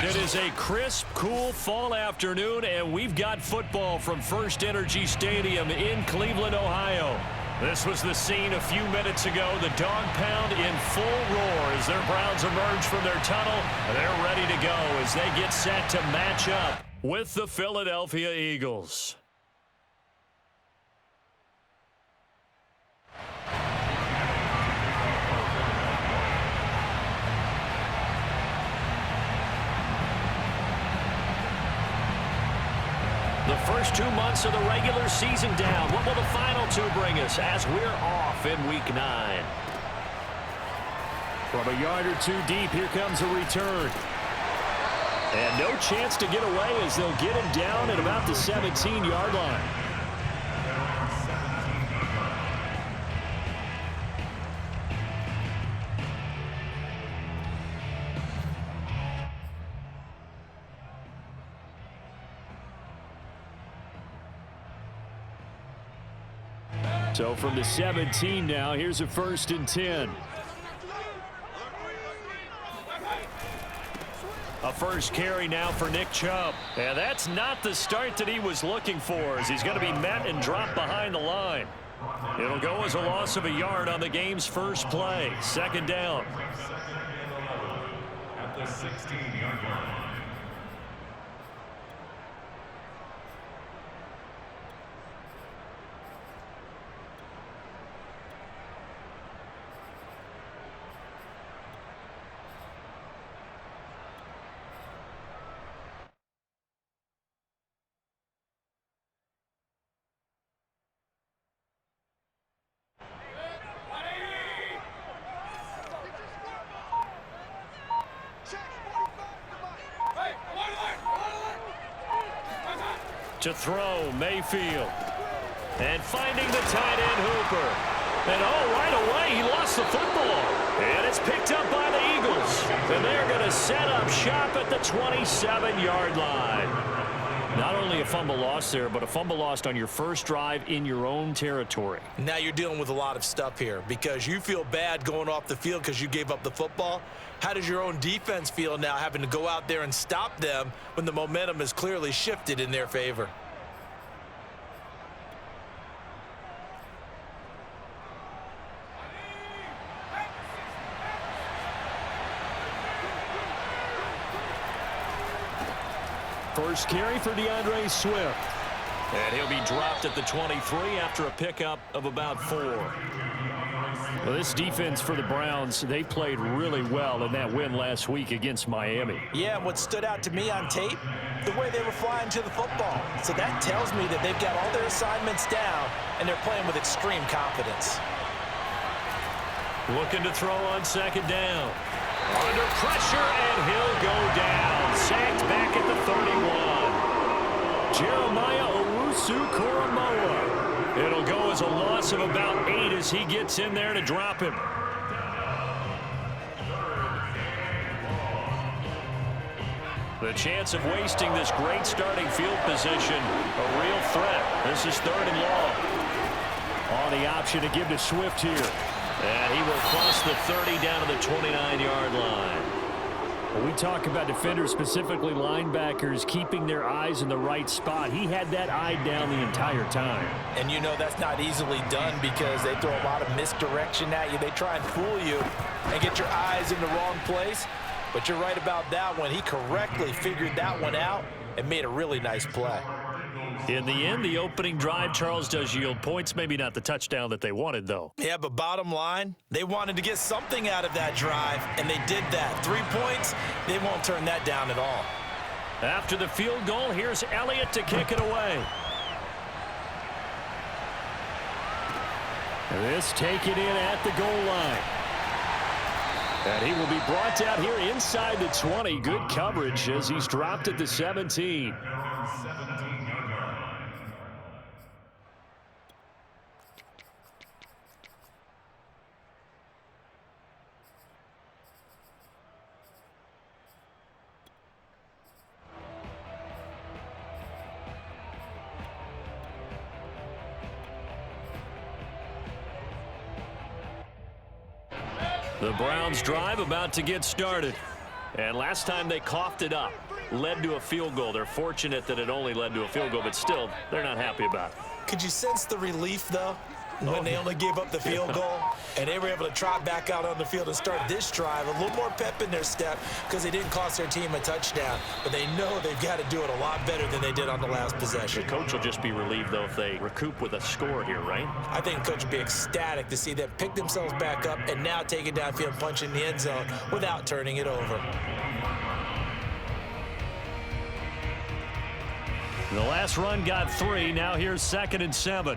It is a crisp, cool fall afternoon, and we've got football from First Energy Stadium in Cleveland, Ohio. This was the scene a few minutes ago. The dog pound in full roar as their Browns emerge from their tunnel. They're ready to go as they get set to match up with the Philadelphia Eagles. The first 2 months of the regular season down. What will the final two bring us as we're off in Week 9? From a yard or two deep, here comes a return. And no chance to get away as they'll get him down at about the 17-yard line. So from the 17 now, here's a 1st and 10. A first carry now for Nick Chubb. And that's not the start that he was looking for, as he's going to be met and dropped behind the line. It'll go as a loss of a yard on the game's first play. 2nd down. At the 16-yard line. To throw, Mayfield. And finding the tight end, Hooper. And right away, he lost the football. And it's picked up by the Eagles. And they're going to set up shop at the 27-yard line. Not only a fumble lost there, but a fumble lost on your first drive in your own territory. Now you're dealing with a lot of stuff here because you feel bad going off the field because you gave up the football. How does your own defense feel now having to go out there and stop them when the momentum is clearly shifted in their favor? First carry for DeAndre Swift. And he'll be dropped at the 23 after a pickup of about 4. Well, this defense for the Browns, they played really well in that win last week against Miami. Yeah, and what stood out to me on tape, the way they were flying to the football. So that tells me that they've got all their assignments down, and they're playing with extreme confidence. Looking to throw on 2nd down. Under pressure, and he'll go down. Sacked back at the 31. Jeremiah Owusu-Koramoah. It'll go as a loss of about 8 as he gets in there to drop him. The chance of wasting this great starting field position, a real threat. This is 3rd and long. On the option to give to Swift here. And he will cross the 30 down to the 29-yard line. When we talk about defenders, specifically linebackers, keeping their eyes in the right spot, he had that eye down the entire time. And you know that's not easily done because they throw a lot of misdirection at you. They try and fool you and get your eyes in the wrong place. But you're right about that one. He correctly figured that one out and made a really nice play. In the end, the opening drive, Charles, does yield points. Maybe not the touchdown that they wanted, though. Yeah, but bottom line, they wanted to get something out of that drive, and they did that. 3 points, they won't turn that down at all. After the field goal, here's Elliott to kick it away. This taken in at the goal line. And he will be brought down here inside the 20. Good coverage as he's dropped at the 17. The Browns drive about to get started. And last time they coughed it up, led to a field goal. They're fortunate that it only led to a field goal, but still, they're not happy about it. Could you sense the relief, though, when they only gave up the field goal and they were able to trot back out on the field and start this drive? A little more pep in their step because they didn't cost their team a touchdown, but they know they've got to do it a lot better than they did on the last possession. The coach will just be relieved, though, if they recoup with a score here, right? I think the coach will be ecstatic to see them pick themselves back up and now take it downfield and punch in the end zone without turning it over. The last run got 3. Now here's 2nd and 7.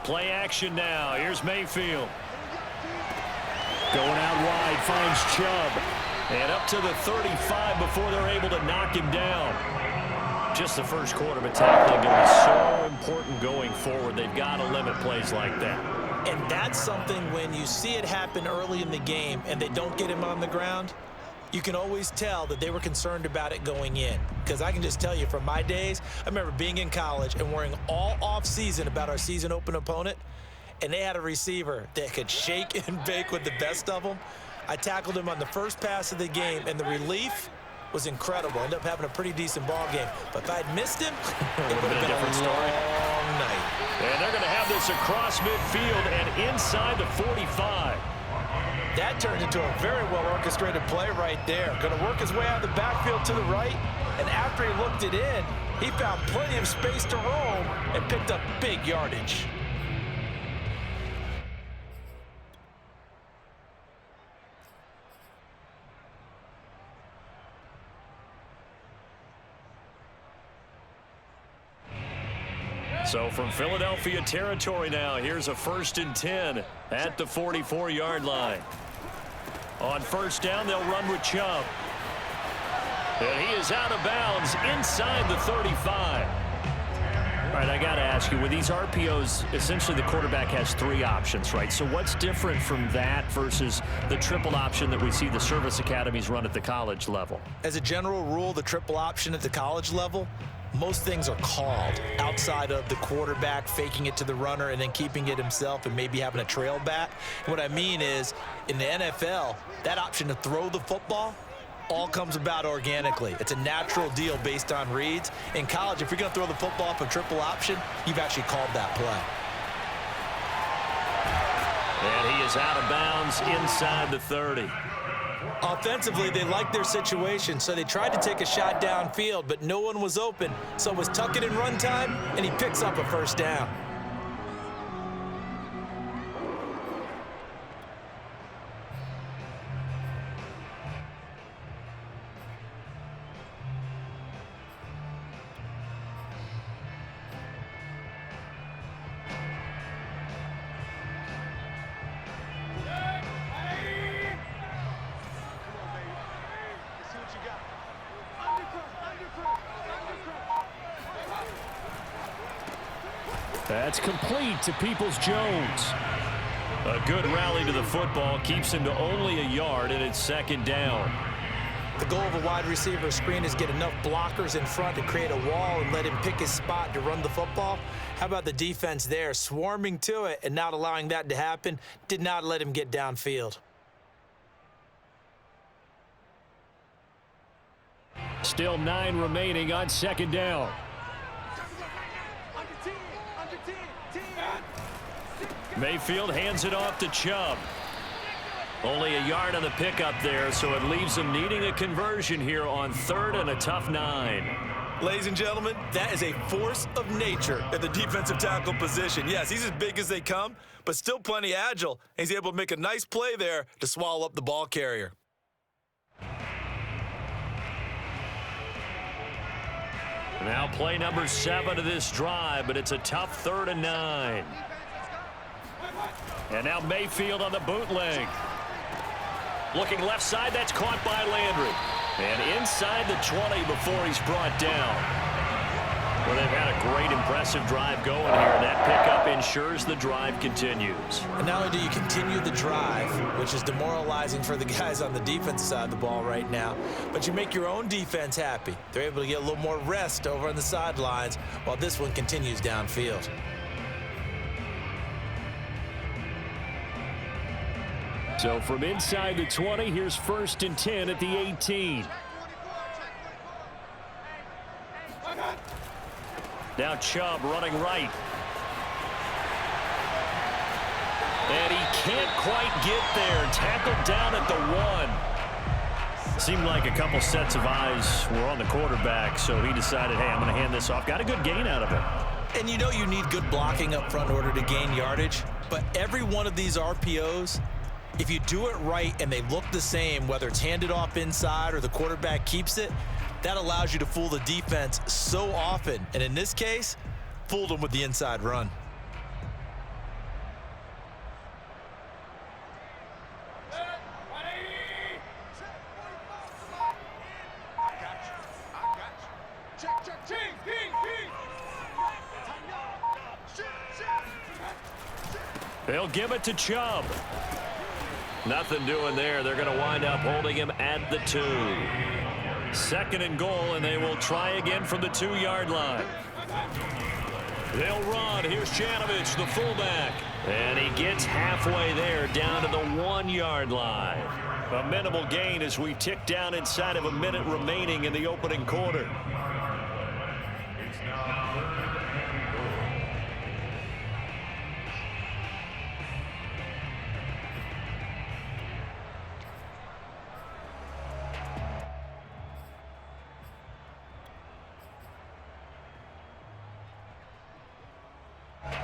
Play action now. Here's Mayfield. Going out wide, finds Chubb. And up to the 35 before they're able to knock him down. Just the first quarter, but tackling going to be so important going forward. They've got to limit plays like that. And that's something when you see it happen early in the game and they don't get him on the ground, you can always tell that they were concerned about it going in. Because I can just tell you from my days, I remember being in college and worrying all off-season about our season open opponent, and they had a receiver that could shake and bake with the best of them. I tackled him on the first pass of the game, and the relief was incredible. Ended up having a pretty decent ball game. But if I'd missed him, it would have been a different story. Long night. And they're going to have this across midfield and inside the 45. That turned into a very well-orchestrated play right there. Going to work his way out of the backfield to the right, and after he looked it in, he found plenty of space to roam and picked up big yardage. So from Philadelphia territory now, here's a 1st and 10 at the 44-yard line. On first down, they'll run with Chubb. And he is out of bounds inside the 35. All right, I got to ask you, with these RPOs, essentially the quarterback has 3 options, right? So what's different from that versus the triple option that we see the service academies run at the college level? As a general rule, the triple option at the college level, most things are called outside of the quarterback faking it to the runner and then keeping it himself and maybe having a trail back. What I mean is, in the NFL, that option to throw the football all comes about organically. It's a natural deal based on reads. In college, if you're going to throw the football off a triple option, you've actually called that play. And he is out of bounds inside the 30. Offensively, they liked their situation, so they tried to take a shot downfield, but no one was open. So it was tuck it and run time, and he picks up a first down. That's complete to Peoples-Jones. A good rally to the football keeps him to only a yard, and it's 2nd down. The goal of a wide receiver screen is get enough blockers in front to create a wall and let him pick his spot to run the football. How about the defense there, swarming to it and not allowing that to happen? Did not let him get downfield. Still 9 remaining on 2nd down. Mayfield hands it off to Chubb. Only a yard on the pickup there, so it leaves him needing a conversion here on 3rd and a tough 9. Ladies and gentlemen, that is a force of nature at the defensive tackle position. Yes, he's as big as they come, but still plenty agile. He's able to make a nice play there to swallow up the ball carrier. Now play number 7 of this drive, but it's a tough 3rd and 9. And now Mayfield on the bootleg. Looking left side, that's caught by Landry. And inside the 20 before he's brought down. Well, they've had a great, impressive drive going here. That pickup ensures the drive continues. And not only do you continue the drive, which is demoralizing for the guys on the defensive side of the ball right now, but you make your own defense happy. They're able to get a little more rest over on the sidelines while this one continues downfield. So from inside the 20, here's 1st and 10 at the 18. Now Chubb running right. And he can't quite get there. Tackled down at the 1. Seemed like a couple sets of eyes were on the quarterback, so he decided, hey, I'm going to hand this off. Got a good gain out of it. And you know you need good blocking up front in order to gain yardage, but every one of these RPOs, if you do it right and they look the same, whether it's handed off inside or the quarterback keeps it, that allows you to fool the defense so often. And in this case, fooled them with the inside run. They'll give it to Chubb. Nothing doing there. They're going to wind up holding him at the 2. 2nd and goal, and they will try again from the 2-yard line. They'll run. Here's Janovich, the fullback. And he gets halfway there, down to the 1-yard line. A minimal gain as we tick down inside of a minute remaining in the opening quarter.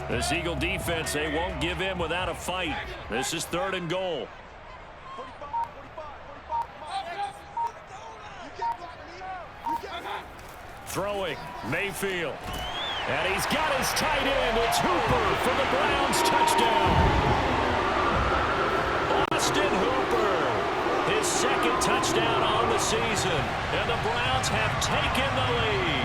This Eagle defense, they won't give in without a fight. This is 3rd and goal. Throwing, Mayfield. And he's got his tight end. It's Hooper for the Browns touchdown. Austin Hooper, his 2nd touchdown on the season. And the Browns have taken the lead.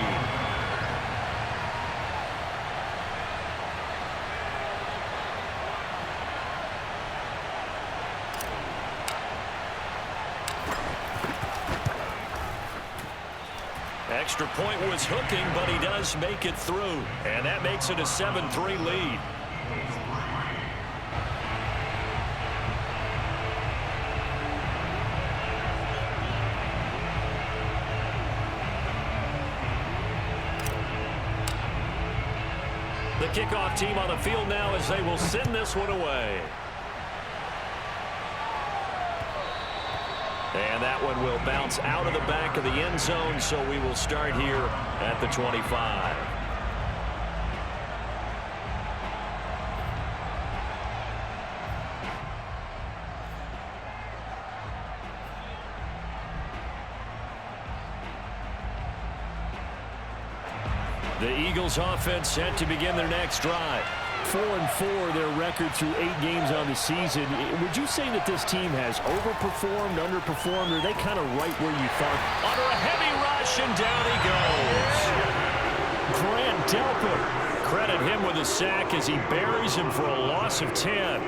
Extra point was hooking, but he does make it through. And that makes it a 7-3 lead. The kickoff team on the field now as they will send this one away. And that one will bounce out of the back of the end zone, so we will start here at the 25. The Eagles offense set to begin their next drive. 4-4 their record through 8 games on the season. Would you say that this team has overperformed, underperformed, or are they kind of right where you thought? Under a heavy rush, and down he goes. Grant Delpit. Credit him with a sack as he buries him for a loss of 10.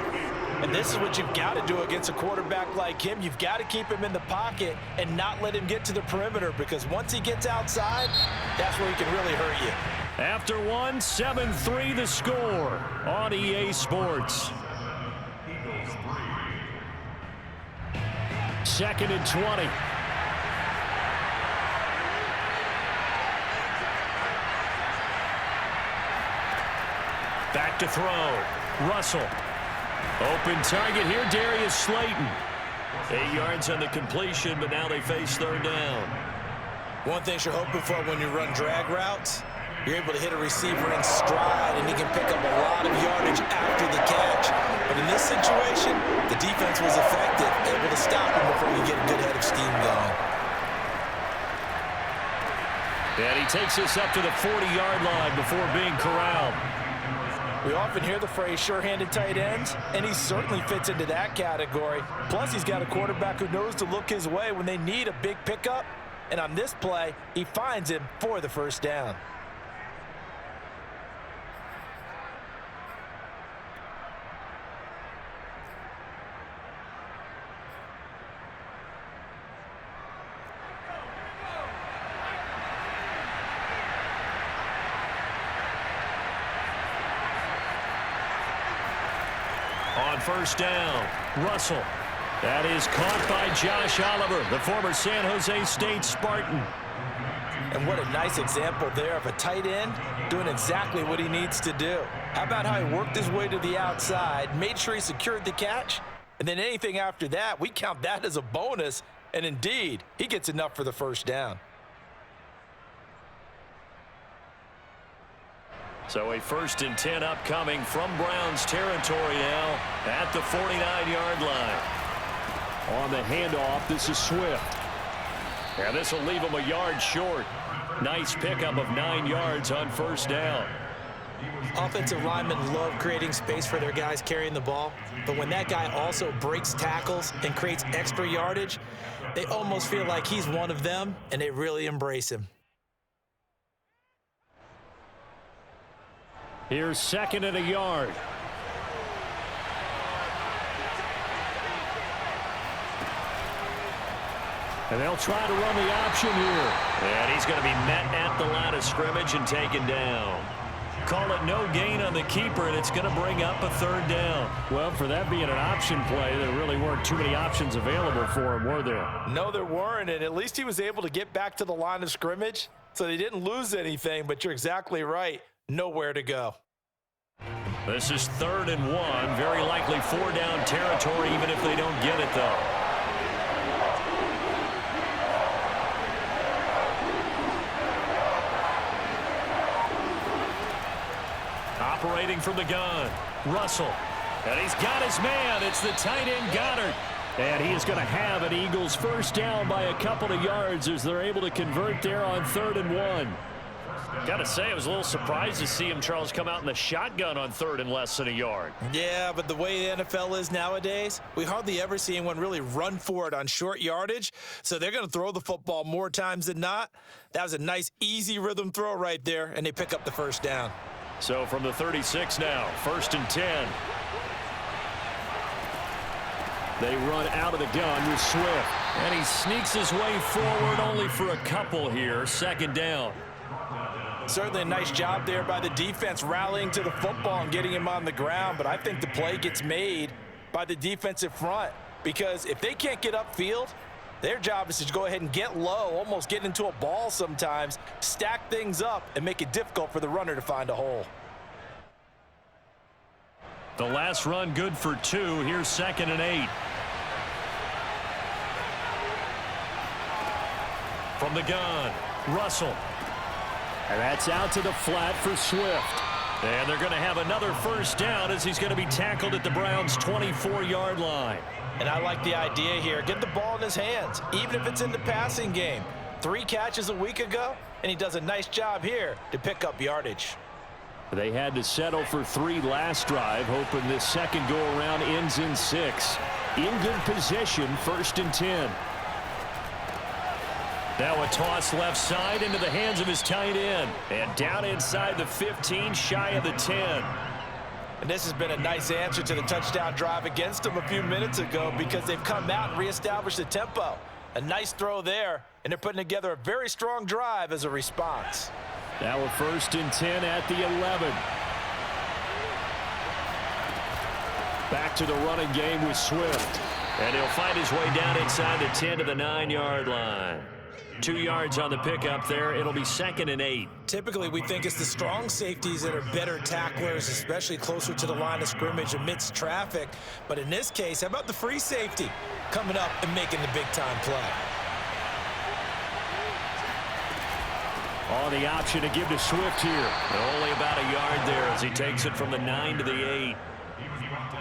And this is what you've got to do against a quarterback like him. You've got to keep him in the pocket and not let him get to the perimeter, because once he gets outside, that's where he can really hurt you. After 7-3 the score on EA Sports. 2nd and 20. Back to throw. Russell. Open target here, Darius Slayton. 8 yards on the completion, but now they face 3rd down. One thing you're hoping for when you run drag routes, you're able to hit a receiver in stride, and he can pick up a lot of yardage after the catch. But in this situation, the defense was effective, able to stop him before you get a good head of steam going. And he takes us up to the 40-yard line before being corralled. We often hear the phrase sure-handed tight ends, and he certainly fits into that category. Plus, he's got a quarterback who knows to look his way when they need a big pickup. And on this play, he finds him for the 1st down. On 1st down, Russell. That is caught by Josh Oliver, the former San Jose State Spartan. And what a nice example there of a tight end doing exactly what he needs to do. How about how he worked his way to the outside, made sure he secured the catch, and then anything after that, we count that as a bonus. And indeed, he gets enough for the first down. So a 1st and 10 upcoming from Browns territory now at the 49-yard line. On the handoff, this is Swift. And this will leave him a yard short. Nice pickup of 9 yards on first down. Offensive linemen love creating space for their guys carrying the ball, but when that guy also breaks tackles and creates extra yardage, they almost feel like he's one of them, and they really embrace him. Here's 2nd and a yard. And they'll try to run the option here. And he's going to be met at the line of scrimmage and taken down. Call it no gain on the keeper, and it's going to bring up a 3rd down. Well, for that being an option play, there really weren't too many options available for him, were there? No, there weren't, and at least he was able to get back to the line of scrimmage, so they didn't lose anything, but you're exactly right. Nowhere to go. This is 3rd and 1. Very likely 4-down territory, even if they don't get it, though. Operating from the gun, Russell. And he's got his man. It's the tight end, Goddard. And he is going to have an Eagles first down by a couple of yards as they're able to convert there on 3rd and 1. Got to say, I was a little surprised to see him, Charles, come out in the shotgun on 3rd and less than a yard. Yeah, but the way the NFL is nowadays, we hardly ever see anyone really run for it on short yardage, so they're going to throw the football more times than not. That was a nice, easy rhythm throw right there, and they pick up the first down. So from the 36 now, 1st and 10. They run out of the gun with Swift. And he sneaks his way forward only for a couple here. 2nd down. Certainly a nice job there by the defense rallying to the football and getting him on the ground. But I think the play gets made by the defensive front. Because if they can't get upfield, their job is to go ahead and get low, almost get into a ball sometimes, stack things up, and make it difficult for the runner to find a hole. The last run good for 2. Here's 2nd and 8. From the gun, Russell. And that's out to the flat for Swift. And they're going to have another first down as he's going to be tackled at the Browns' 24-yard line. And I like the idea here. Get the ball in his hands, even if it's in the passing game. 3 catches a week ago, and he does a nice job here to pick up yardage. They had to settle for 3 last drive, hoping this second go-around ends in 6. In good position, 1st and 10. Now a toss left side into the hands of his tight end. And down inside the 15, shy of the 10. And this has been a nice answer to the touchdown drive against them a few minutes ago because they've come out and reestablished the tempo. A nice throw there, and they're putting together a very strong drive as a response. Now a 1st and 10 at the 11. Back to the running game with Swift. And he'll find his way down inside the 10 to the 9-yard line. 2 yards on the pickup there. It'll be 2nd and 8. Typically, we think it's the strong safeties that are better tacklers, especially closer to the line of scrimmage amidst traffic. But in this case, how about the free safety coming up and making the big-time play? On the option to give to Swift here. Only about a yard there as he takes it from the 9 to the 8.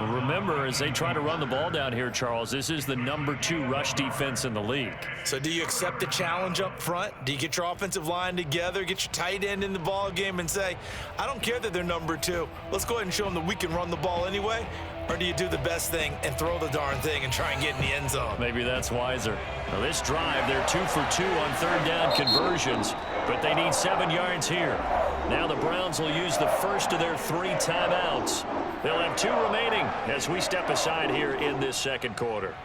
Remember, as they try to run the ball down here, Charles, this is the number 2 rush defense in the league. So do you accept the challenge up front? Do you get your offensive line together, get your tight end in the ball game and say, I don't care that they're number 2. Let's go ahead and show them that we can run the ball anyway? Or do you do the best thing and throw the darn thing and try and get in the end zone? Maybe that's wiser. Now this drive, they're 2 for 2 on 3rd down conversions, but they need 7 yards here. Now the Browns will use the first of their 3 timeouts. They'll have 2 remaining as we step aside here in this second quarter.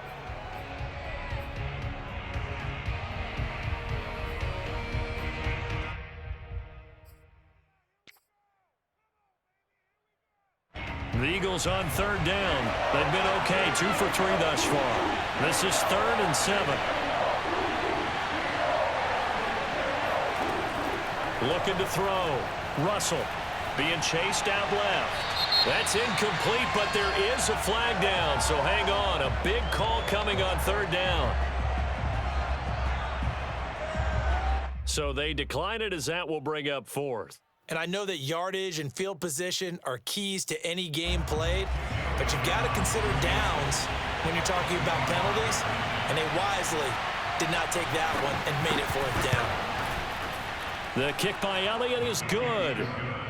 The Eagles on 3rd down. They've been okay, 2 for 3 thus far. This is 3rd and 7. Looking to throw. Russell being chased out left. That's incomplete, but there is a flag down, so hang on. A big call coming on 3rd down. So they decline it as that will bring up 4th. And I know that yardage and field position are keys to any game played, but you've got to consider downs when you're talking about penalties, and they wisely did not take that one and made it 4th down. The kick by Elliott is good,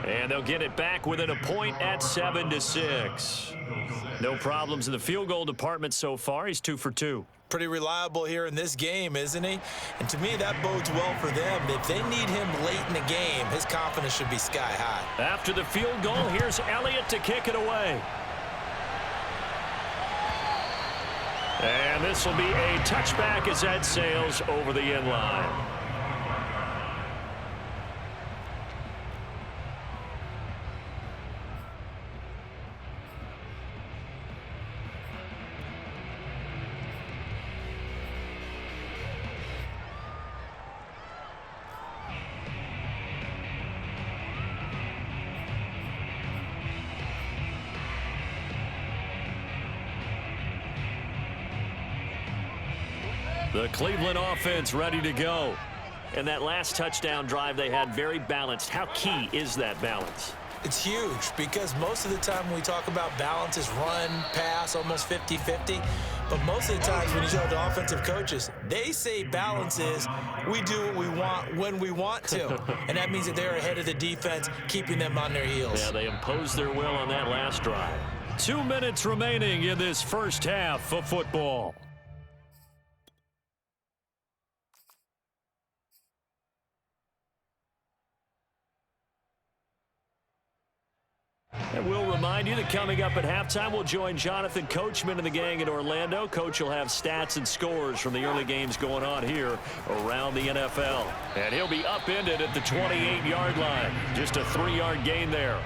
and they'll get it back within a point at 7-6. No problems in the field goal department so far. He's 2 for 2. Pretty reliable here in this game, isn't he? And to me, that bodes well for them. If they need him late in the game, his confidence should be sky high. After the field goal, here's Elliott to kick it away. And this will be a touchback as that sails over the end line. The Cleveland offense ready to go. And that last touchdown drive they had very balanced. How key is that balance? It's huge because most of the time when we talk about balance is run, pass, almost 50-50. But most of the times when you tell the offensive coaches, they say balance is we do what we want when we want to. And that means that they're ahead of the defense, keeping them on their heels. Yeah, they imposed their will on that last drive. 2 minutes remaining in this first half of football. And we'll remind you that coming up at halftime, we'll join Jonathan Coachman and the gang in Orlando. Coach will have stats and scores from the early games going on here around the NFL. And he'll be upended at the 28-yard line. Just a 3-yard gain there.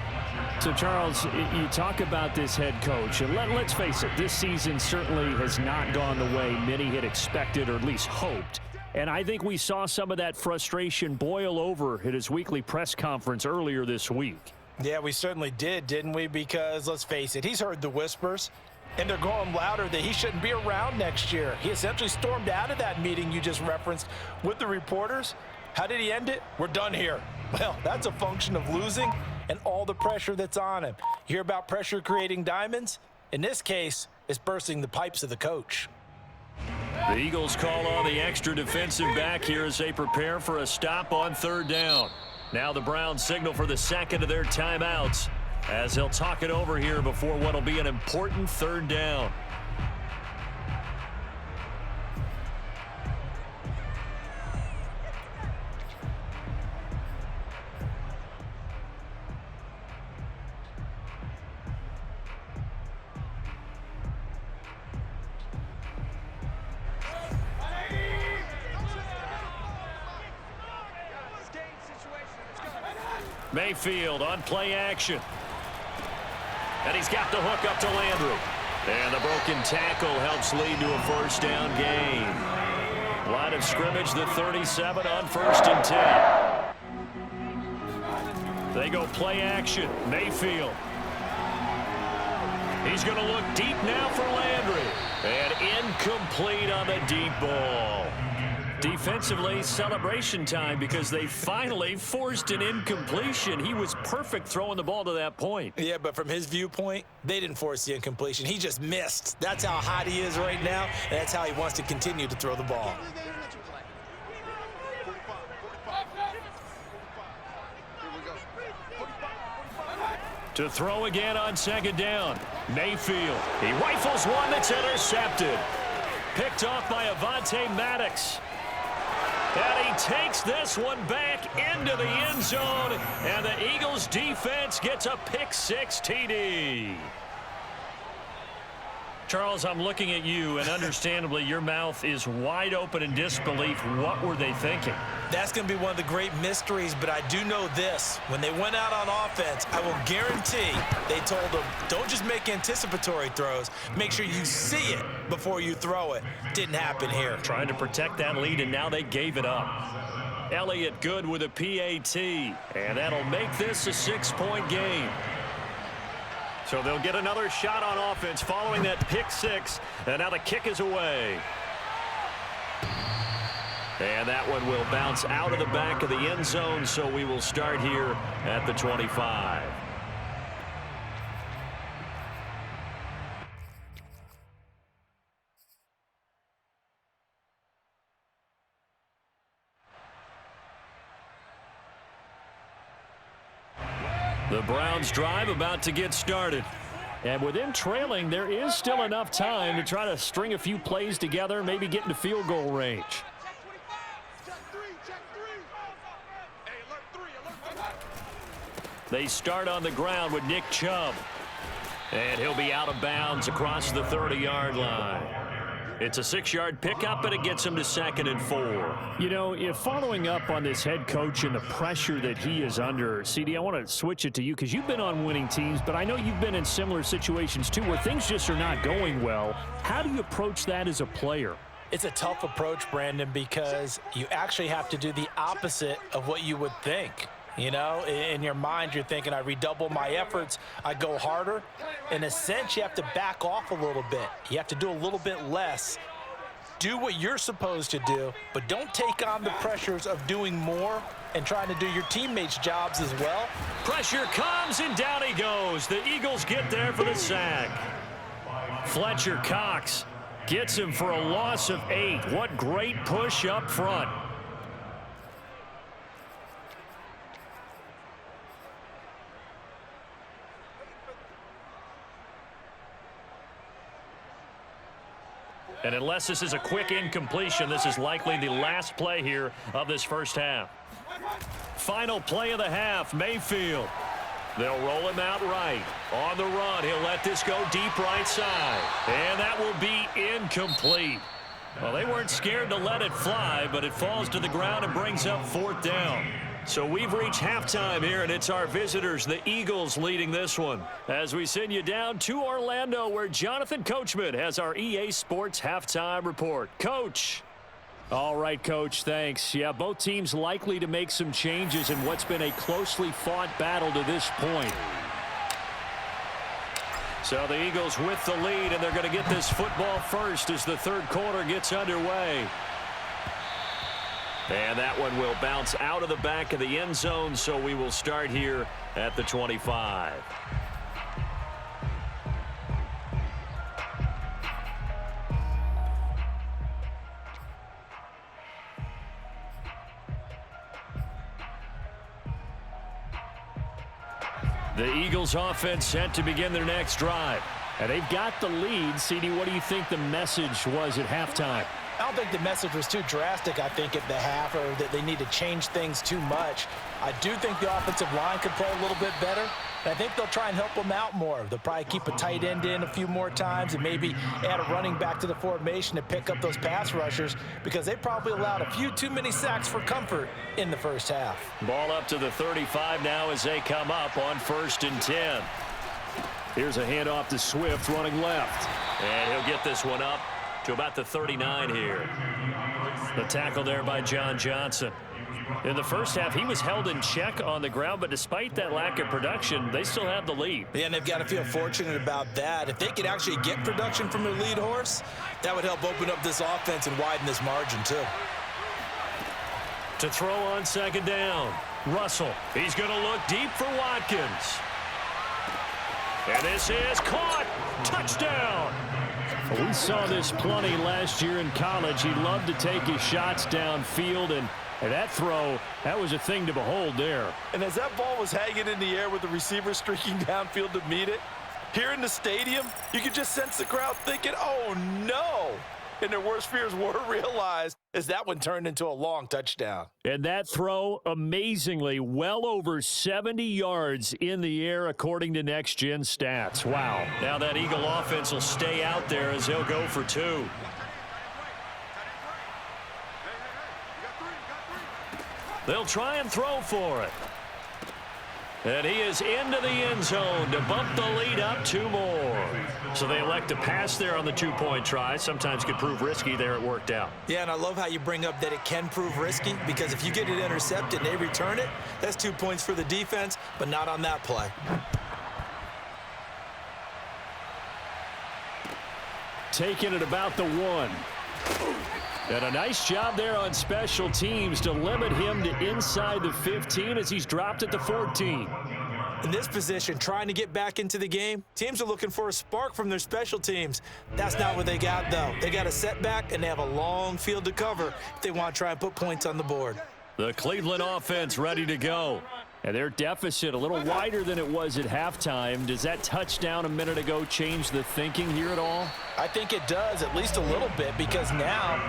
So, Charles, you talk about this head coach, and let's face it, this season certainly has not gone the way many had expected or at least hoped. And I think we saw some of that frustration boil over at his weekly press conference earlier this week. Yeah, we certainly did, didn't we? Because, let's face it, he's heard the whispers, and they're going louder that he shouldn't be around next year. He essentially stormed out of that meeting you just referenced with the reporters. How did he end it? We're done here. Well, that's a function of losing and all the pressure that's on him. You hear about pressure creating diamonds? In this case, it's bursting the pipes of the coach. The Eagles call on the extra defensive back here as they prepare for a stop on 3rd down. Now the Browns signal for the second of their timeouts as they'll talk it over here before what will be an important 3rd down. Mayfield on play action. And he's got the hook up to Landry. And the broken tackle helps lead to a 1st down gain. Line of scrimmage, the 37 on 1st and 10. They go play action. Mayfield. He's going to look deep now for Landry. And incomplete on the deep ball. Defensively, celebration time because they finally forced an incompletion. He was perfect throwing the ball to that point. Yeah, but from his viewpoint, they didn't force the incompletion. He just missed. That's how hot he is right now, and that's how he wants to continue to throw the ball. To throw again on 2nd down. Mayfield. He rifles one that's intercepted. Picked off by Avonte Maddox. And he takes this one back into the end zone, and the Eagles defense gets a pick 6 TD. Charles, I'm looking at you, and understandably, your mouth is wide open in disbelief. What were they thinking? That's going to be one of the great mysteries, but I do know this. When they went out on offense, I will guarantee they told them, don't just make anticipatory throws. Make sure you see it before you throw it. Didn't happen here. Trying to protect that lead, and now they gave it up. Elliott good with a PAT, and that'll make this a 6-point game. So they'll get another shot on offense following that pick six, and now the kick is away. And that one will bounce out of the back of the end zone, so we will start here at the 25. The Browns drive about to get started. And with them trailing, there is still enough time to try to string a few plays together, maybe get into field goal range. They start on the ground with Nick Chubb. And he'll be out of bounds across the 30-yard line. It's a 6-yard pickup, and it gets him to 2nd and 4. You know, if following up on this head coach and the pressure that he is under, CD, I want to switch it to you because you've been on winning teams, but I know you've been in similar situations too where things just are not going well. How do you approach that as a player? It's a tough approach, Brandon, because you actually have to do the opposite of what you would think. You know, in your mind, you're thinking, I redouble my efforts, I go harder. In a sense, you have to back off a little bit. You have to do a little bit less. Do what you're supposed to do, but don't take on the pressures of doing more and trying to do your teammates' jobs as well. Pressure comes, and down he goes. The Eagles get there for the sack. Fletcher Cox gets him for a loss of 8. What great push up front. And unless this is a quick incompletion, this is likely the last play here of this first half. Final play of the half, Mayfield. They'll roll him out right. On the run, he'll let this go deep right side. And that will be incomplete. Well, they weren't scared to let it fly, but it falls to the ground and brings up 4th down. So we've reached halftime here, and it's our visitors, the Eagles, leading this one. As we send you down to Orlando, where Jonathan Coachman has our EA Sports Halftime Report. Coach. All right, Coach, thanks. Yeah, both teams likely to make some changes in what's been a closely fought battle to this point. So the Eagles with the lead, and they're going to get this football first as the third quarter gets underway. And that one will bounce out of the back of the end zone, so we will start here at the 25. The Eagles offense set to begin their next drive. And they've got the lead. CD, what do you think the message was at halftime? I don't think the message was too drastic, I think, at the half, or that they need to change things too much. I do think the offensive line could play a little bit better, and I think they'll try and help them out more. They'll probably keep a tight end in a few more times and maybe add a running back to the formation to pick up those pass rushers, because they probably allowed a few too many sacks for comfort in the first half. Ball up to the 35 now as they come up on 1st and 10. Here's a handoff to Swift running left. And he'll get this one up to about the 39 here. The tackle there by John Johnson. In the first half, he was held in check on the ground, but despite that lack of production, they still have the lead. Yeah, and they've got to feel fortunate about that. If they could actually get production from their lead horse, that would help open up this offense and widen this margin too. To throw on 2nd down, Russell. He's going to look deep for Watkins. And this is caught. Touchdown. We saw this plenty last year in college. He loved to take his shots downfield, and that throw, that was a thing to behold there. And as that ball was hanging in the air with the receiver streaking downfield to meet it, here in the stadium, you could just sense the crowd thinking, oh, no. and their worst fears were realized as that one turned into a long touchdown. And that throw, amazingly, well over 70 yards in the air, according to Next Gen Stats. Wow. Now that Eagle offense will stay out there as they'll go for 2. They'll try and throw for it. And he is into the end zone to bump the lead up 2 more. So they elect to pass there on the 2-point try. Sometimes could prove risky. There it worked out. Yeah, and I love how you bring up that it can prove risky, because if you get it intercepted and they return it, that's 2 points for the defense, but not on that play. Taking it about the 1. And a nice job there on special teams to limit him to inside the 15 as he's dropped at the 14. In this position, trying to get back into the game, teams are looking for a spark from their special teams. That's not what they got, though. They got a setback, and they have a long field to cover if they want to try and put points on the board. The Cleveland offense ready to go. And their deficit a little wider than it was at halftime. Does that touchdown a minute ago change the thinking here at all? I think it does, at least a little bit, because now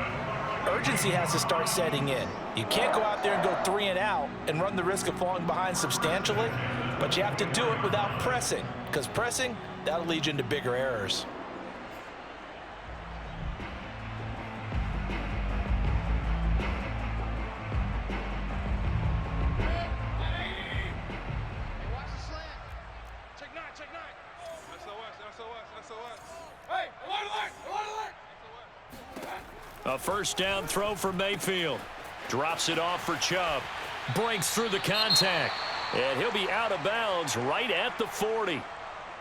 urgency has to start setting in. You can't go out there and go 3 and out and run the risk of falling behind substantially, but you have to do it without pressing, because pressing, that'll lead you into bigger errors. A first down throw for Mayfield. Drops it off for Chubb. Breaks through the contact. And he'll be out of bounds right at the 40.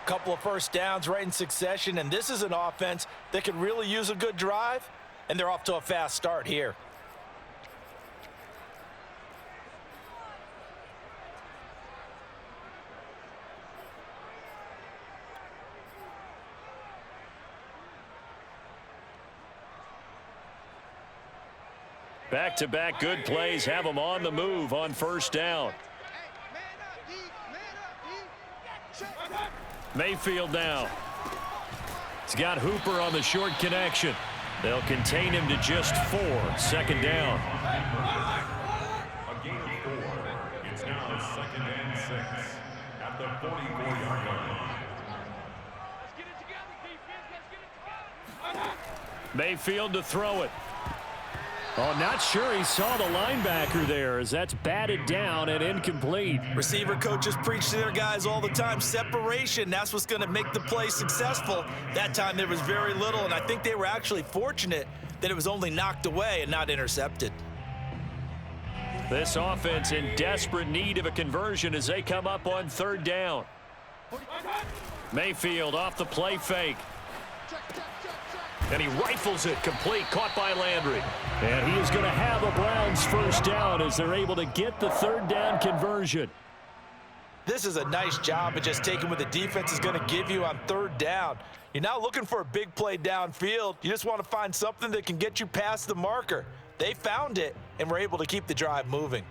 Couple of first downs right in succession, and this is an offense that could really use a good drive, and they're off to a fast start here. Back-to-back good plays have them on the move on first down. Mayfield now. He's got Hooper on the short connection. They'll contain him to just 4. Second down. A gain of 4. It's now 2nd and 6 at the 44-yard line. Mayfield to throw it. Oh, not sure he saw the linebacker there as that's batted down and incomplete. Receiver coaches preach to their guys all the time. Separation, that's what's going to make the play successful. That time there was very little, and I think they were actually fortunate that it was only knocked away and not intercepted. This offense in desperate need of a conversion as they come up on third down. Mayfield off the play fake. And he rifles it complete, caught by Landry. And he is going to have a Browns first down as they're able to get the third down conversion. This is a nice job of just taking what the defense is going to give you on third down. You're not looking for a big play downfield. You just want to find something that can get you past the marker. They found it and were able to keep the drive moving.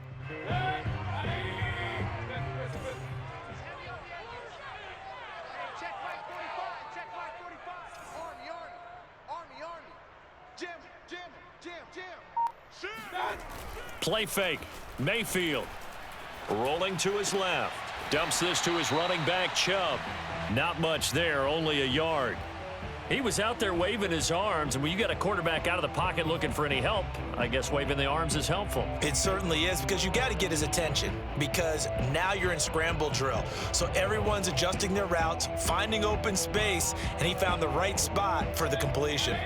Play fake. Mayfield rolling to his left. Dumps this to his running back, Chubb. Not much there, only a yard. He was out there waving his arms, and when you got a quarterback out of the pocket looking for any help, I guess waving the arms is helpful. It certainly is, because you got to get his attention, because now you're in scramble drill. So everyone's adjusting their routes, finding open space, and he found the right spot for the completion.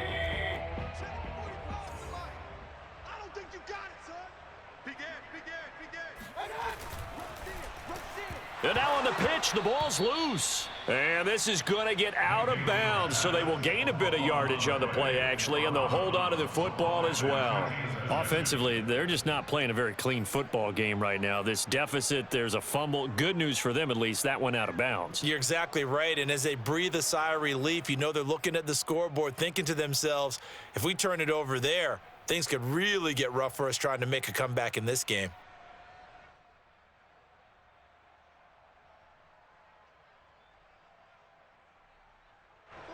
And now on the pitch, the ball's loose. And this is going to get out of bounds, so they will gain a bit of yardage on the play, actually, and they'll hold on to the football as well. Offensively, they're just not playing a very clean football game right now. This deficit, there's a fumble. Good news for them, at least. That went out of bounds. You're exactly right, and as they breathe a sigh of relief, you know they're looking at the scoreboard, thinking to themselves, if we turn it over there, things could really get rough for us trying to make a comeback in this game.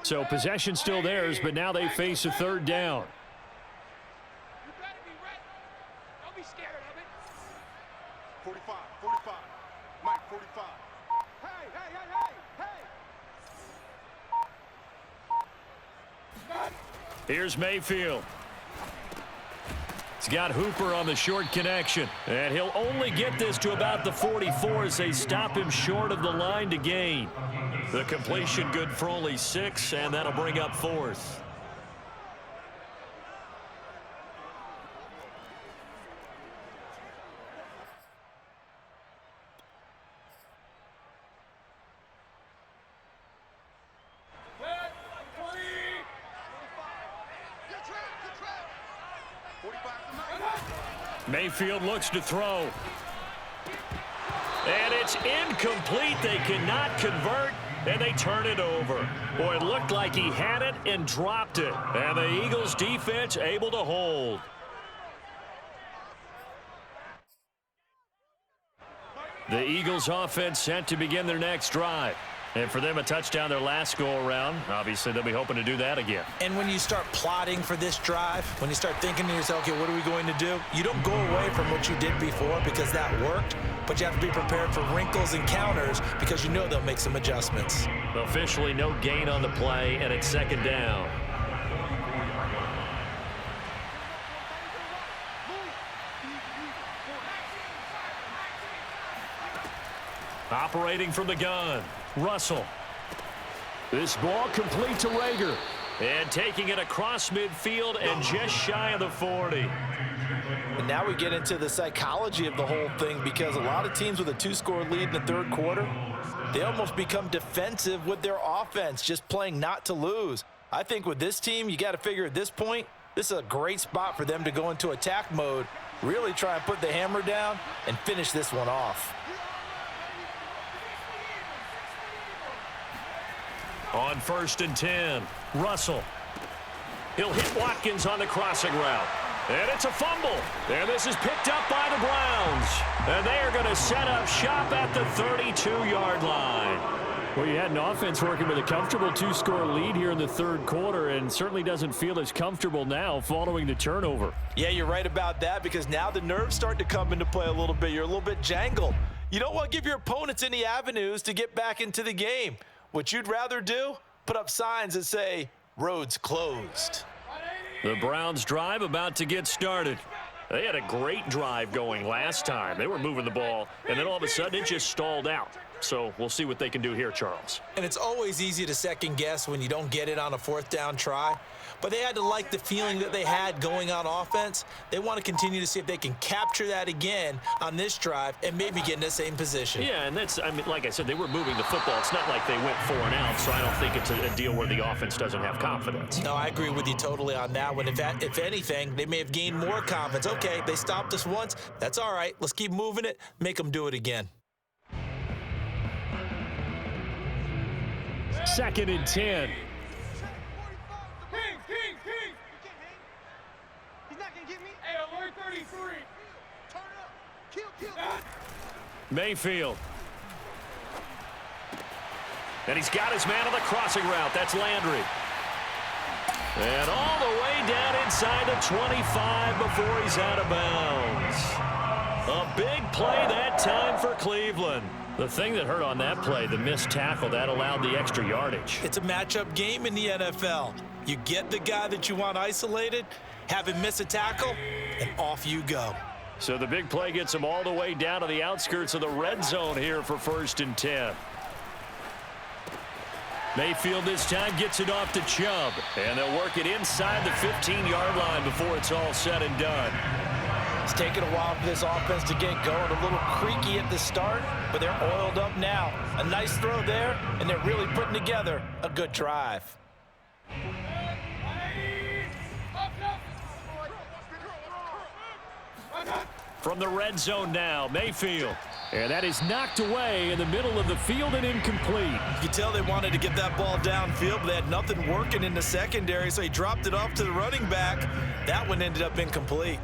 So possession still theirs, but now they face a third down. You better be ready. Don't be scared of it. 45, 45. Mike, 45. Hey, hey, hey, hey, hey. Here's Mayfield. He's got Hooper on the short connection. And he'll only get this to about the 44 as they stop him short of the line to gain. The completion good for only 6, and that'll bring up 4th. Mayfield looks to throw. And it's incomplete. They cannot convert, and they turn it over. Boy, it looked like he had it and dropped it. And the Eagles defense able to hold. The Eagles offense set to begin their next drive. And for them, a touchdown their last go-around. Obviously, they'll be hoping to do that again. And when you start plotting for this drive, when you start thinking to yourself, okay, what are we going to do? You don't go away from what you did before because that worked, but you have to be prepared for wrinkles and counters because you know they'll make some adjustments. Officially no gain on the play, and it's second down. Operating from the gun, Russell. This ball complete to Rager. And taking it across midfield and just shy of the 40. And now we get into the psychology of the whole thing because a lot of teams with a 2-score lead in the third quarter, they almost become defensive with their offense, just playing not to lose. I think with this team, you got to figure at this point, this is a great spot for them to go into attack mode, really try and put the hammer down and finish this one off. On 1st and 10, Russell. He'll hit Watkins on the crossing route. And it's a fumble. And this is picked up by the Browns. And they are going to set up shop at the 32-yard line. Well, you had an offense working with a comfortable 2-score lead here in the third quarter and certainly doesn't feel as comfortable now following the turnover. Yeah, you're right about that because now the nerves start to come into play a little bit. You're a little bit jangled. You don't want to give your opponents any avenues to get back into the game. What you'd rather do, put up signs that say, roads closed. The Browns drive about to get started. They had a great drive going last time. They were moving the ball, and then all of a sudden it just stalled out. So we'll see what they can do here, Charles. And it's always easy to second guess when you don't get it on a 4th down try. But they had to like the feeling that they had going on offense. They want to continue to see if they can capture that again on this drive and maybe get in the same position. Yeah, and that's, I mean, like I said, they were moving the football. It's not like they went 4 and out, so I don't think it's a deal where the offense doesn't have confidence. No, I agree with you totally on that one. If anything, they may have gained more confidence. Okay, they stopped us once. That's all right. Let's keep moving it. Make them do it again. 2nd and 10. He's not going to get me. Hey, alert 33. Turn up. Kill. Mayfield. And he's got his man on the crossing route. That's Landry. And all the way down inside the 25 before he's out of bounds. A big play that time for Cleveland. The thing that hurt on that play, the missed tackle, that allowed the extra yardage. It's a matchup game in the NFL. You get the guy that you want isolated, have him miss a tackle, and off you go. So the big play gets him all the way down to the outskirts of the red zone here for 1st and 10. Mayfield this time gets it off to Chubb, and they'll work it inside the 15-yard line before it's all said and done. It's taken a while for this offense to get going. A little creaky at the start, but they're oiled up now. A nice throw there, and they're really putting together a good drive. From the red zone now, Mayfield. And that is knocked away in the middle of the field and incomplete. You could tell they wanted to get that ball downfield, but they had nothing working in the secondary, so he dropped it off to the running back. That one ended up incomplete.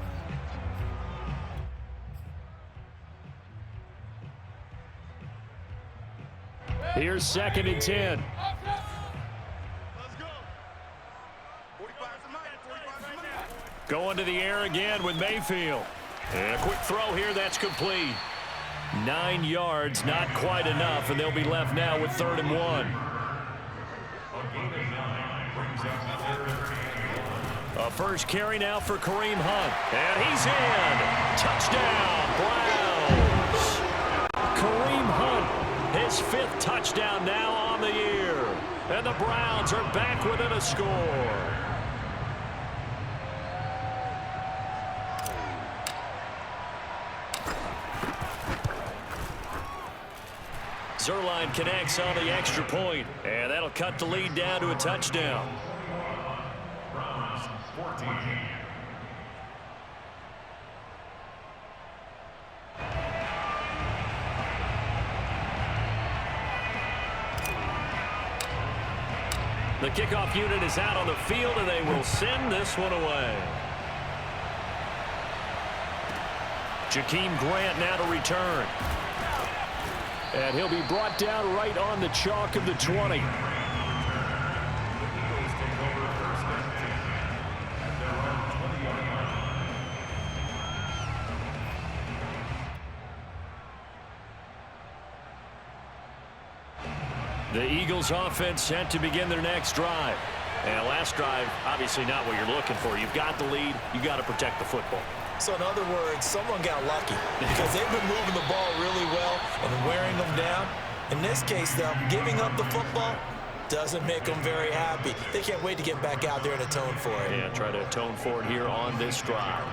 Here's 2nd and 10. Going to the air again with Mayfield. And a quick throw here, that's complete. 9 yards, not quite enough, and they'll be left now with 3rd and 1. A first carry now for Kareem Hunt. And he's in. Touchdown, Browns. Kareem Hunt, his 5th touchdown now on the year. And the Browns are back within a score. Zerline connects on the extra point, and that'll cut the lead down to a touchdown. Browns 14. The kickoff unit is out on the field, and they will send this one away. Jakeem Grant now to return. And he'll be brought down right on the chalk of the 20. The Eagles offense set to begin their next drive. And last drive, obviously not what you're looking for. You've got the lead. You've got to protect the football. So in other words, someone got lucky because they've been moving the ball really well and wearing them down. In this case, though, giving up the football doesn't make them very happy. They can't wait to get back out there and atone for it. Yeah, try to atone for it here on this drive.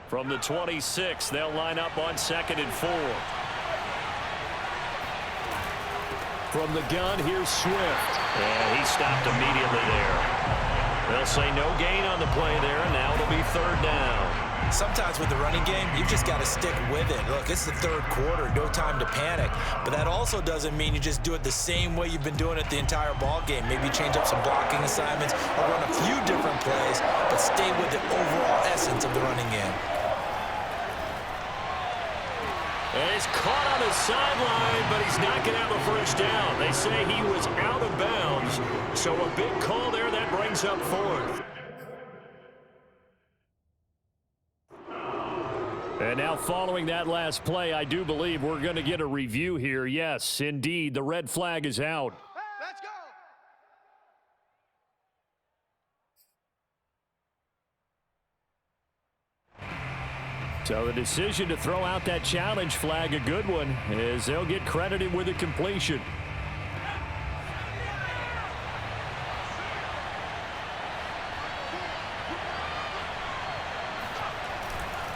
From the 26, they'll line up on 2nd and 4. From the gun, here's Swift. And he stopped immediately there. They'll say no gain on the play there, and now it'll be 3rd down. Sometimes with the running game, you've just got to stick with it. Look, it's the 3rd quarter, no time to panic. But that also doesn't mean you just do it the same way you've been doing it the entire ball game. Maybe change up some blocking assignments or run a few different plays, but stay with the overall essence of the running game. And he's caught on the sideline, but he's not going to have a first down. They say he was out of bounds, so a big call there that brings up 4th. And now following that last play, I do believe we're going to get a review here. Yes, indeed, the red flag is out. Let's go. So the decision to throw out that challenge flag, a good one, as they'll get credited with a completion.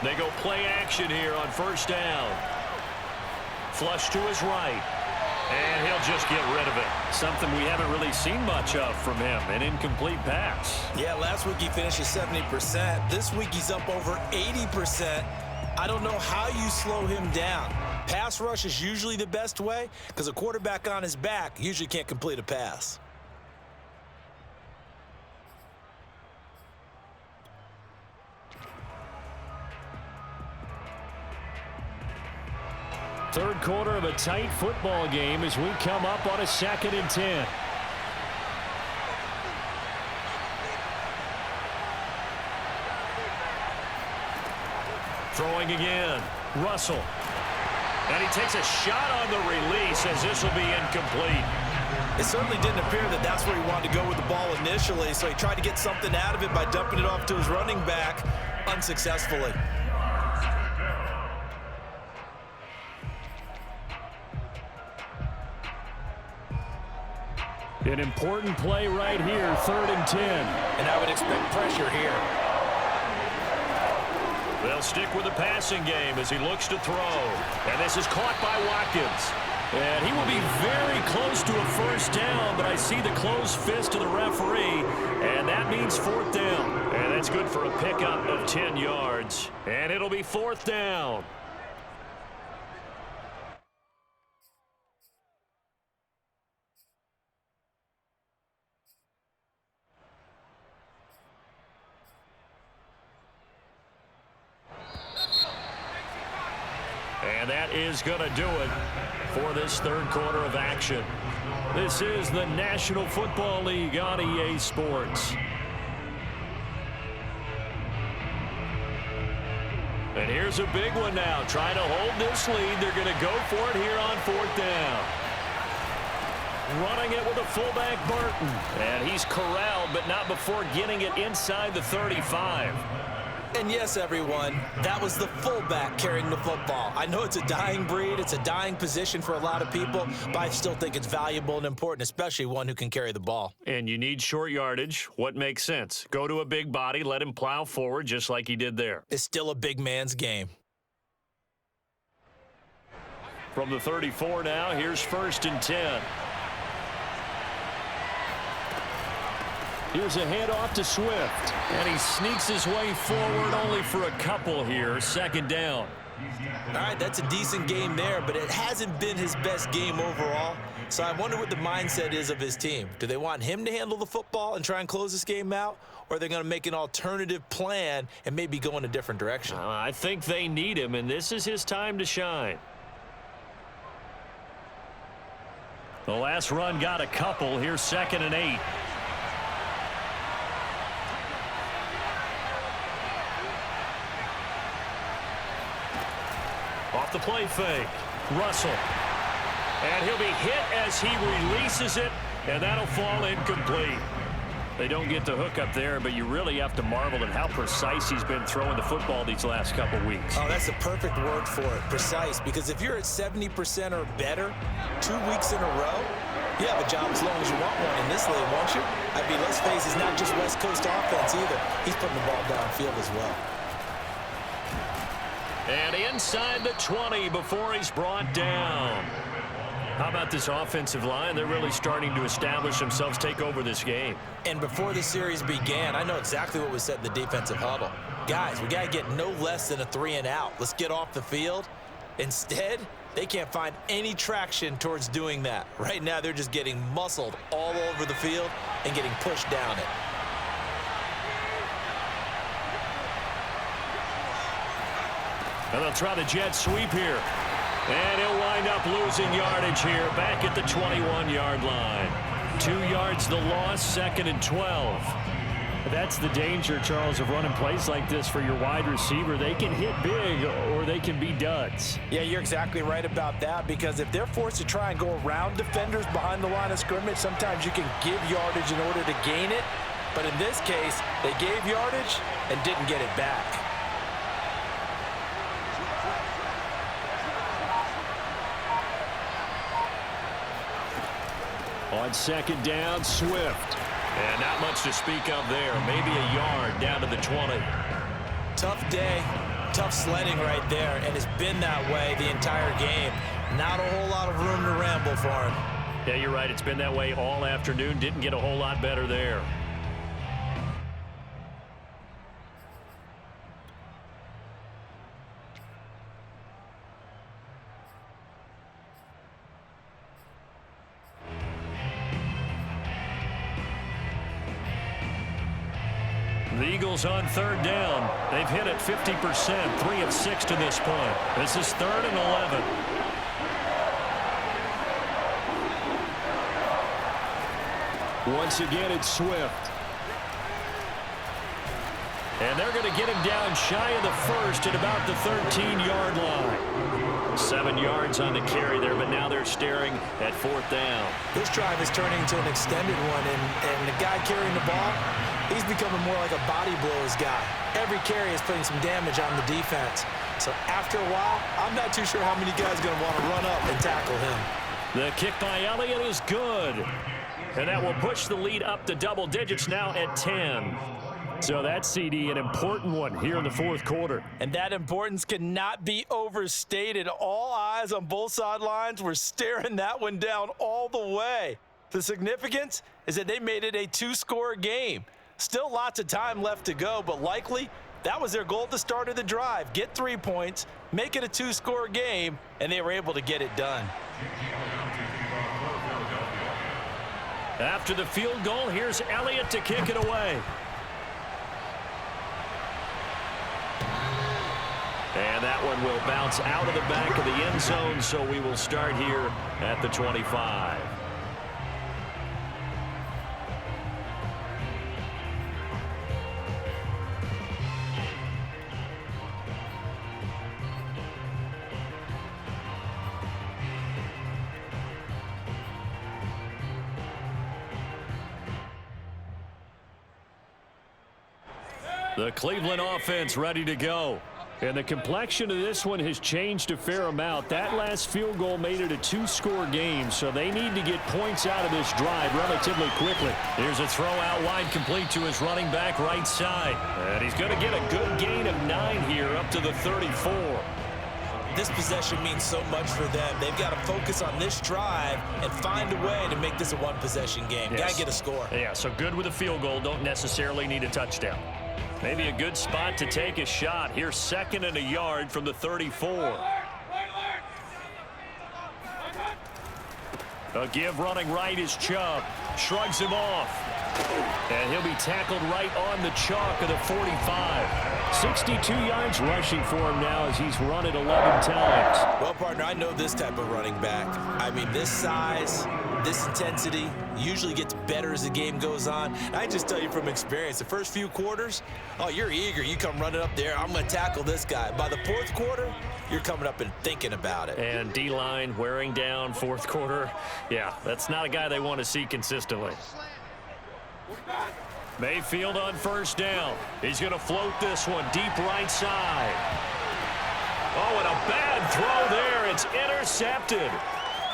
They go play action here on 1st down. Flush to his right. And he'll just get rid of it. Something we haven't really seen much of from him, an incomplete pass. Yeah, last week he finished at 70%. This week he's up over 80%. I don't know how you slow him down. Pass rush is usually the best way because a quarterback on his back usually can't complete a pass. Third quarter of a tight football game as we come up on a 2nd and 10. Throwing again. Russell. And he takes a shot on the release as this will be incomplete. It certainly didn't appear that that's where he wanted to go with the ball initially, so he tried to get something out of it by dumping it off to his running back unsuccessfully. An important play right here, 3rd and 10. And I would expect pressure here. They'll stick with the passing game as he looks to throw. And this is caught by Watkins. And he will be very close to a first down, but I see the closed fist of the referee, and that means 4th down. And that's good for a pickup of 10 yards. And it'll be 4th down. And that is going to do it. for this third quarter of action. This is the National Football League on EA Sports. And here's a big one now. Trying to hold this lead. They're going to go for it here on fourth down. Running it with a fullback, Burton. And he's corralled, but not before getting it inside the 35. And yes, everyone, that was the fullback carrying the football. I know it's a dying breed. It's a dying position for a lot of people, but I still think it's valuable and important, especially one who can carry the ball. And you need short yardage. What makes sense? Go to a big body, let him plow forward just like he did there. It's still a big man's game. From the 34 now, here's 1st and 10. Here's a handoff to Swift. And he sneaks his way forward only for a couple here. 2nd down. All right, that's a decent game there, but it hasn't been his best game overall. So I wonder what the mindset is of his team. Do they want him to handle the football and try and close this game out? Or are they going to make an alternative plan and maybe go in a different direction? I think they need him, and this is his time to shine. The last run got a couple. Here's 2nd and 8. Off the play fake. Russell. And he'll be hit as he releases it, and that'll fall incomplete. They don't get the hook up there, but you really have to marvel at how precise he's been throwing the football these last couple weeks. Oh, that's the perfect word for it, precise, because if you're at 70% or better 2 weeks in a row, you have a job as long as you want one in this league, won't you? I mean, let's face it, it's not just West Coast offense either. He's putting the ball downfield as well. And inside the 20 before he's brought down. How about this offensive line? They're really starting to establish themselves, take over this game. And before the series began, I know exactly what was said in the defensive huddle. Guys, we got to get no less than a 3-and-out. Let's get off the field. Instead, they can't find any traction towards doing that. Right now, they're just getting muscled all over the field and getting pushed down it. And they'll try the jet sweep here. And he'll wind up losing yardage here back at the 21-yard line. 2 yards the loss, 2nd and 12. That's the danger, Charles, of running plays like this for your wide receiver. They can hit big or they can be duds. Yeah, you're exactly right about that, because if they're forced to try and go around defenders behind the line of scrimmage, sometimes you can give yardage in order to gain it. But in this case, they gave yardage and didn't get it back. On 2nd down, Swift. And not much to speak of there. Maybe a yard down to the 20. Tough day, tough sledding right there, and it's been that way the entire game. Not a whole lot of room to ramble for him. Yeah, you're right. It's been that way all afternoon. Didn't get a whole lot better there. The Eagles on 3rd down. They've hit it 50%, 3 of 6 to this point. This is 3rd and 11. Once again, it's Swift. And they're going to get him down shy of the 1st at about the 13-yard line. 7 yards on the carry there, but now they're staring at 4th down. This drive is turning into an extended one, and the guy carrying the ball, he's becoming more like a body blows guy. Every carry is putting some damage on the defense. So after a while, I'm not too sure how many guys are going to want to run up and tackle him. The kick by Elliott is good. And that will push the lead up to double digits now at 10. So that's, CD, an important one here in the 4th quarter. And that importance cannot be overstated. All eyes on both sidelines were staring that one down all the way. The significance is that they made it a 2-score game. Still lots of time left to go, but likely that was their goal at the start of the drive. Get 3 points, make it a 2-score game, and they were able to get it done. After the field goal, here's Elliott to kick it away. And that one will bounce out of the back of the end zone, so we will start here at the 25. The Cleveland offense ready to go. And the complexion of this one has changed a fair amount. That last field goal made it a two-score game, so they need to get points out of this drive relatively quickly. Here's a throw out wide, complete to his running back right side. And he's going to get a good gain of 9 here up to the 34. This possession means so much for them. They've got to focus on this drive and find a way to make this a one-possession game. Yes. Got to get a score. Yeah, so good with a field goal. Don't necessarily need a touchdown. Maybe a good spot to take a shot. Here's 2nd and a yard from the 34. A give running right is Chubb. Shrugs him off. And he'll be tackled right on the chalk of the 45. 62 yards rushing for him now as he's run it 11 times. Well, partner, I know this type of running back. I mean, this size, this intensity usually gets better as the game goes on. I just tell you from experience, the first few quarters, oh, you're eager. You come running up there, I'm going to tackle this guy. By the 4th quarter, you're coming up and thinking about it. And D-line wearing down 4th quarter. Yeah, that's not a guy they want to see consistently. Mayfield on 1st down. He's going to float this one deep right side. Oh, and a bad throw there. It's intercepted.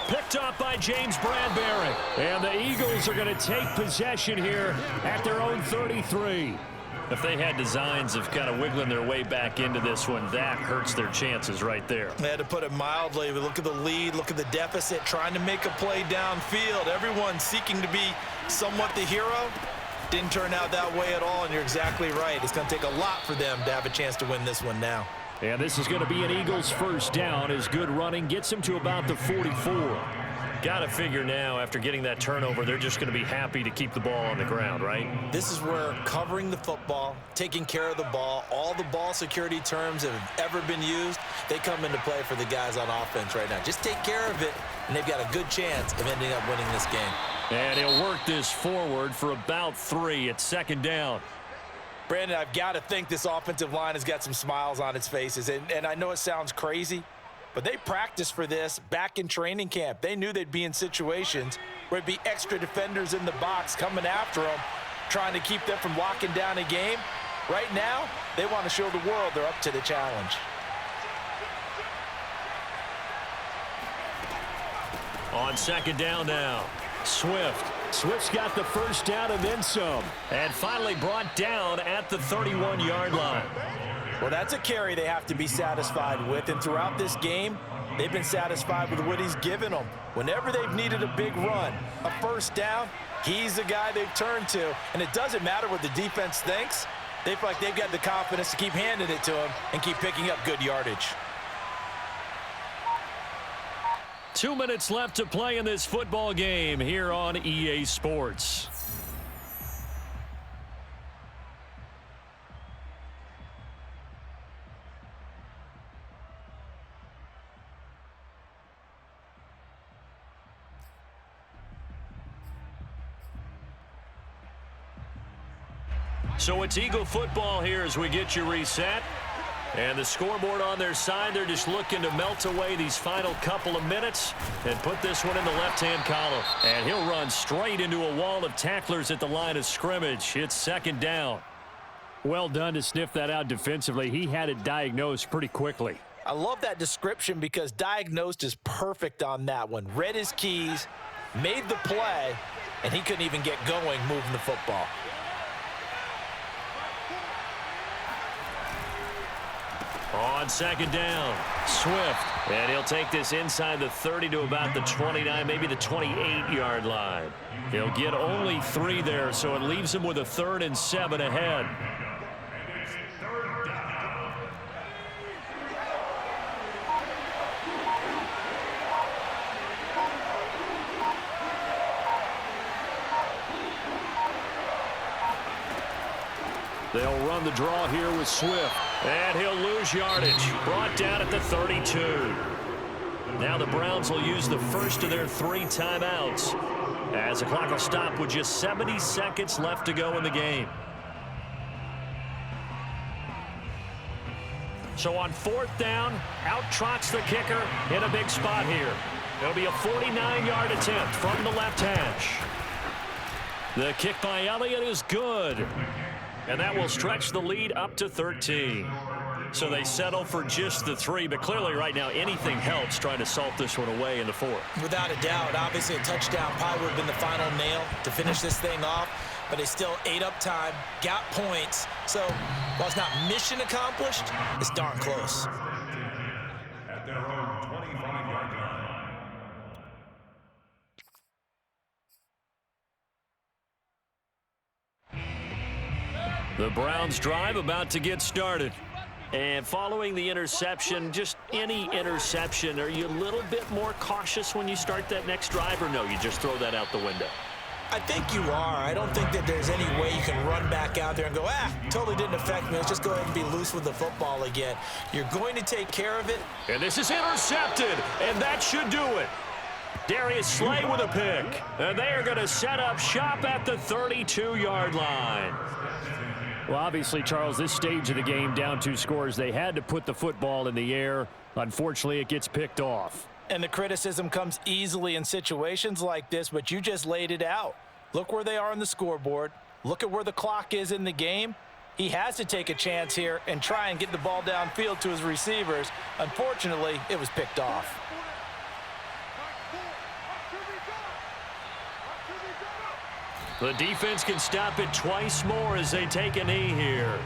Picked up by James Bradbury. And the Eagles are going to take possession here at their own 33. If they had designs of kind of wiggling their way back into this one, that hurts their chances right there. They had to put it mildly. Look at the lead, look at the deficit, trying to make a play downfield. Everyone seeking to be somewhat the hero. Didn't turn out that way at all, and you're exactly right. It's going to take a lot for them to have a chance to win this one now. And this is going to be an Eagles 1st down as good running gets him to about the 44. Got to figure now, after getting that turnover, they're just going to be happy to keep the ball on the ground, right? This is where covering the football, taking care of the ball, all the ball security terms that have ever been used, they come into play for the guys on offense right now. Just take care of it, and they've got a good chance of ending up winning this game. And he'll work this forward for about 3 at 2nd down. Brandon, I've got to think this offensive line has got some smiles on its faces. And I know it sounds crazy, but they practiced for this back in training camp. They knew they'd be in situations where it'd be extra defenders in the box coming after them, trying to keep them from locking down a game. Right now, they want to show the world they're up to the challenge. On 2nd down now, Swift. Swift's got the 1st down and then some. And finally brought down at the 31-yard line. Well, that's a carry they have to be satisfied with. And throughout this game, they've been satisfied with what he's given them. Whenever they've needed a big run, a 1st down, he's the guy they've turned to. And it doesn't matter what the defense thinks. They feel like they've got the confidence to keep handing it to him and keep picking up good yardage. 2 minutes left to play in this football game here on EA Sports. So it's Eagle football here as we get you reset. And the scoreboard on their side, they're just looking to melt away these final couple of minutes and put this one in the left-hand column. And he'll run straight into a wall of tacklers at the line of scrimmage. It's 2nd down. Well done to sniff that out defensively. He had it diagnosed pretty quickly. I love that description because diagnosed is perfect on that one. Read his keys, made the play, and he couldn't even get going moving the football. On 2nd down, Swift. And he'll take this inside the 30 to about the 29, maybe the 28-yard line. He'll get only 3 there, so it leaves him with a 3rd and 7 ahead. They'll run the draw here with Swift. And he'll lose yardage. Brought down at the 32. Now the Browns will use the first of their 3 timeouts as the clock will stop with just 70 seconds left to go in the game. So on 4th down, out trots the kicker in a big spot here. It'll be a 49-yard attempt from the left hash. The kick by Elliott is good. And that will stretch the lead up to 13. So they settle for just the 3, but clearly right now anything helps trying to salt this one away in the 4th. Without a doubt, obviously a touchdown probably would have been the final nail to finish this thing off, but they still ate up time, got points. So while it's not mission accomplished, it's darn close. At their own 25-yard line. The Browns drive about to get started. And following the interception, just any interception, are you a little bit more cautious when you start that next drive, or no, you just throw that out the window? I think you are. I don't think that there's any way you can run back out there and go, totally didn't affect me. Let's just go ahead and be loose with the football again. You're going to take care of it. And this is intercepted, and that should do it. Darius Slay with a pick. And they are going to set up shop at the 32-yard line. Well, obviously, Charles, this stage of the game, down 2 scores, they had to put the football in the air. Unfortunately, it gets picked off. And the criticism comes easily in situations like this, but you just laid it out. Look where they are on the scoreboard. Look at where the clock is in the game. He has to take a chance here and try and get the ball downfield to his receivers. Unfortunately, it was picked off. The defense can stop it twice more as they take a knee here.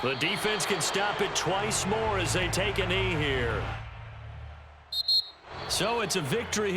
The defense can stop it twice more as they take a knee here. So it's a victory here.